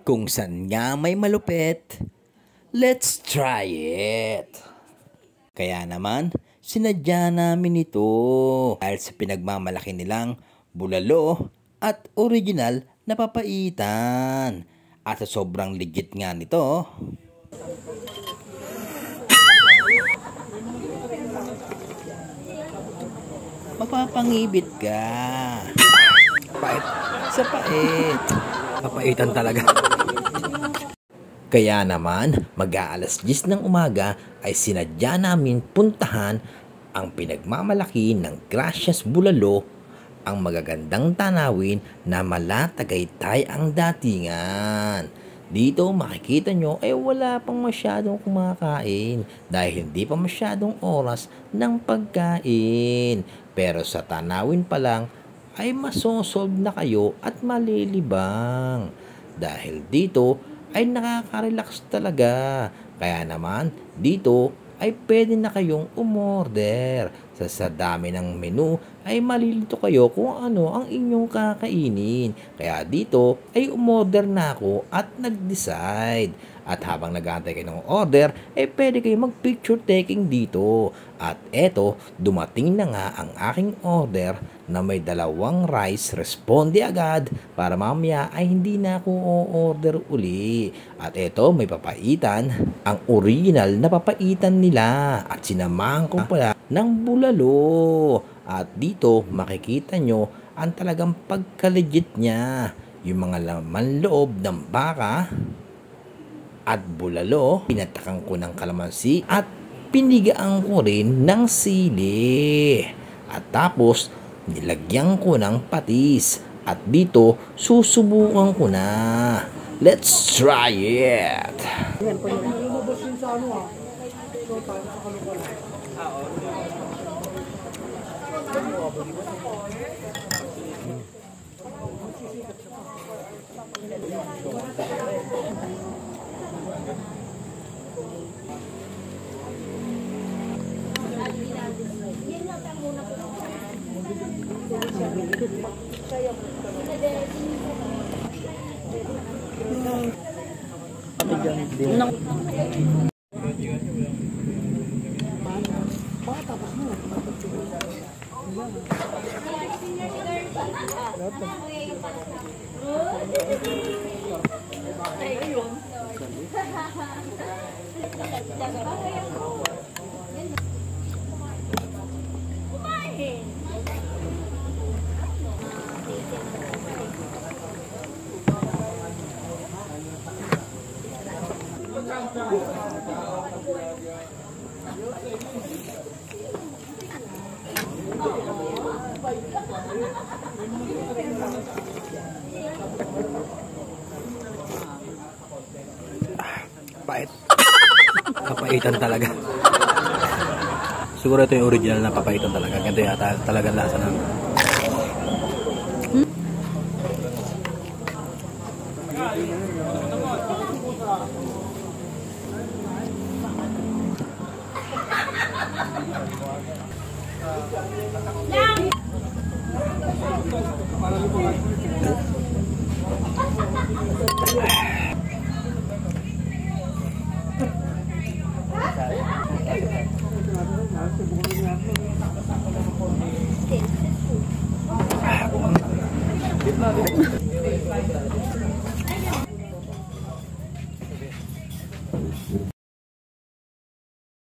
Kung saan nga may malupit, let's try it! Kaya naman, sinadya namin ito dahil sa pinagmamalaki nilang bulalo at original na papaitan. At sa sobrang legit nga nito, mapapangibit ka. Pait sa pait. Papaitan talaga. Kaya naman, mag-aalas 10 ng umaga ay sinadya namin puntahan ang pinagmamalaki ng Gracias Bulalo, ang magagandang tanawin na Malatagaytay ang datingan. Dito makikita nyo ay wala pang masyadong kumakain dahil hindi pa masyadong oras ng pagkain. Pero sa tanawin pa lang ay masosolve na kayo at malilibang. Dahil dito ay nakaka-relax talaga. Kaya naman dito ay pwede na kayong umorder. Sa dami ng menu ay malilito kayo kung ano ang inyong kakainin. Kaya dito ay umorder na ako at nag-decide. At habang nag-aantay kayo ng order, pwede kayo mag-picture taking dito. At eto, dumating na nga ang aking order na may 2 rice, responde agad para mamaya ay hindi na ako o-order uli. At eto, may papaitan, ang original na papaitan nila. At sinamahan ko pala ng bulalo. At dito, makikita nyo ang talagang pagka-legit niya. Yung mga laman loob ng baka at bulalo, pinatakan ko ng kalamansi at pinigaan ko rin ng sili. At tapos, nilagyan ko ng patis. At dito, susubukan ko na. Let's try it! Pait. Papaitan talaga. Siguro ito yung original na papaitan talaga. Ganito yata talagang lasa ng